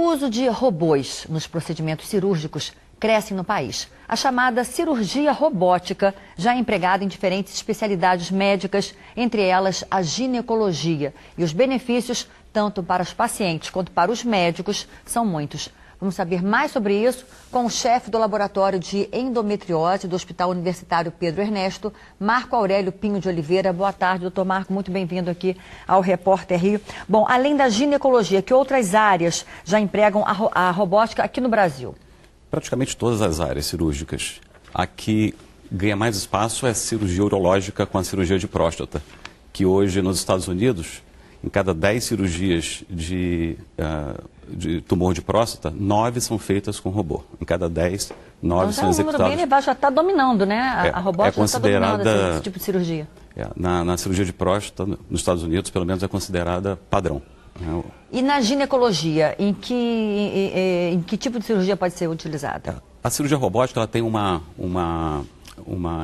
uso de robôs nos procedimentos cirúrgicos cresce no país. A chamada cirurgia robótica já é empregada em diferentes especialidades médicas, entre elas a ginecologia. E os benefícios, tanto para os pacientes quanto para os médicos, são muitos. Vamos saber mais sobre isso com o chefe do Laboratório de Endometriose do Hospital Universitário Pedro Ernesto, Marco Aurélio Pinho de Oliveira. Boa tarde, doutor Marco, muito bem-vindo aqui ao Repórter Rio. Bom, além da ginecologia, que outras áreas já empregam a robótica aqui no Brasil? Praticamente todas as áreas cirúrgicas. A que ganha mais espaço é a cirurgia urológica com a cirurgia de próstata, que hoje nos Estados Unidos, em cada 10 cirurgias de tumor de próstata, 9 são feitas com robô. Em cada 10, 9 são executadas. Bem, já está dominando, né? A robótica está dominando esse tipo de cirurgia. Na cirurgia de próstata, nos Estados Unidos, pelo menos, é considerada padrão. E na ginecologia, em que tipo de cirurgia pode ser utilizada? A cirurgia robótica ela tem uma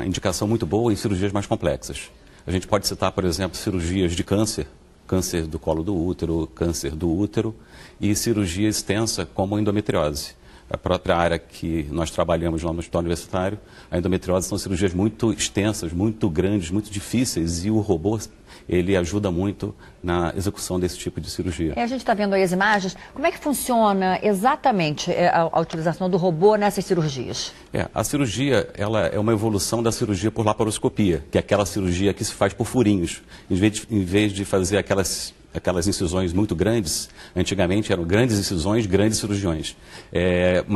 indicação muito boa em cirurgias mais complexas. A gente pode citar, por exemplo, cirurgias de câncer, câncer do colo do útero, câncer do útero e cirurgia extensa como endometriose. A própria área que nós trabalhamos lá no Hospital Universitário, a endometriose são cirurgias muito extensas, muito grandes, muito difíceis e o robô ele ajuda muito na execução desse tipo de cirurgia. A gente está vendo aí as imagens. Como é que funciona exatamente a utilização do robô nessas cirurgias? A cirurgia ela é uma evolução da cirurgia por laparoscopia, que é aquela cirurgia que se faz por furinhos. Em vez de fazer aquelas incisões muito grandes, antigamente eram grandes incisões, grandes cirurgiões.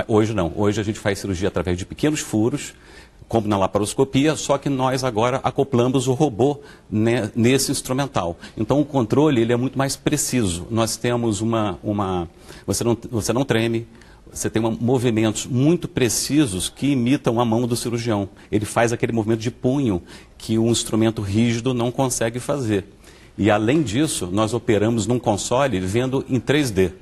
Hoje não. Hoje a gente faz cirurgia através de pequenos furos, como na laparoscopia, só que nós agora acoplamos o robô nesse instrumental. Então o controle ele é muito mais preciso. Nós temos você não treme, você tem movimentos muito precisos que imitam a mão do cirurgião. Ele faz aquele movimento de punho que um instrumento rígido não consegue fazer. E além disso, nós operamos num console vendo em 3D.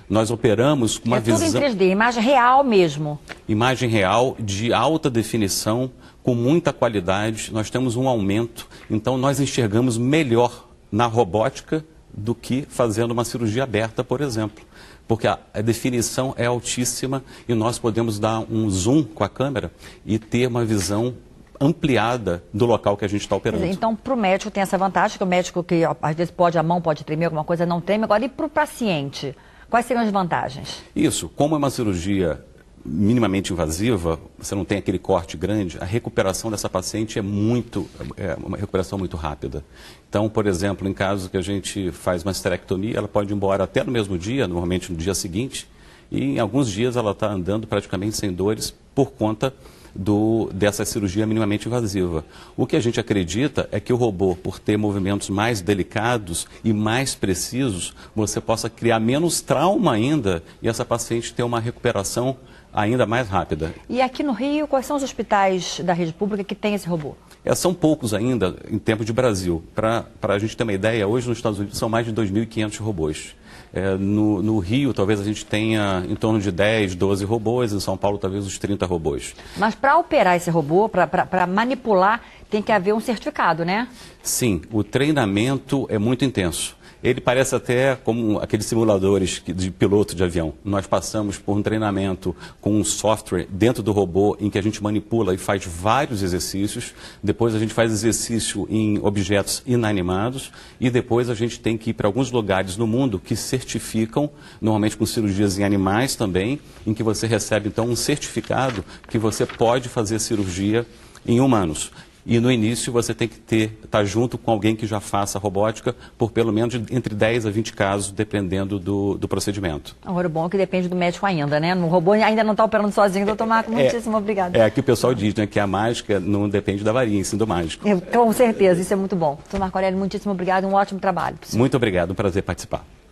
Nós operamos com uma visão... tudo em 3D, imagem real mesmo. Imagem real, de alta definição, com muita qualidade. Nós temos um aumento, então nós enxergamos melhor na robótica do que fazendo uma cirurgia aberta, por exemplo. Porque a definição é altíssima e nós podemos dar um zoom com a câmera e ter uma visão ampliada do local que a gente está operando. Então, para o médico tem essa vantagem, que o médico que às vezes a mão pode tremer, alguma coisa não treme. Agora, e para o paciente? Quais seriam as vantagens? Isso, como é uma cirurgia minimamente invasiva, você não tem aquele corte grande, a recuperação dessa paciente é uma recuperação muito rápida. Então, por exemplo, em casos que a gente faz uma esterectomia, ela pode ir embora até no mesmo dia, normalmente no dia seguinte, e em alguns dias ela está andando praticamente sem dores por conta dessa cirurgia minimamente invasiva. O que a gente acredita é que o robô, por ter movimentos mais delicados e mais precisos, você possa criar menos trauma ainda e essa paciente ter uma recuperação ainda mais rápida. E aqui no Rio, quais são os hospitais da rede pública que tem esse robô? São poucos ainda em tempo de Brasil. Para a gente ter uma ideia, hoje nos Estados Unidos são mais de 2.500 robôs. No Rio, talvez a gente tenha em torno de 10, 12 robôs, em São Paulo, talvez uns 30 robôs. Mas para operar esse robô, para manipular, tem que haver um certificado, né? Sim, o treinamento é muito intenso. Ele parece até como aqueles simuladores de piloto de avião. Nós passamos por um treinamento com um software dentro do robô em que a gente manipula e faz vários exercícios. Depois a gente faz exercício em objetos inanimados e depois a gente tem que ir para alguns lugares no mundo que certificam, normalmente com cirurgias em animais também, em que você recebe então um certificado que você pode fazer cirurgia em humanos. E no início você tem que estar junto com alguém que já faça robótica por pelo menos entre 10 a 20 casos, dependendo do procedimento. Agora, o bom é que depende do médico ainda, né? No robô ainda não está operando sozinho, doutor Marco, muitíssimo obrigado. Aqui o pessoal diz, né, que a mágica não depende da varinha, sim do mágico. Com certeza, isso é muito bom. Doutor Marco Aurélio, muitíssimo obrigado, um ótimo trabalho. Muito obrigado, um prazer participar.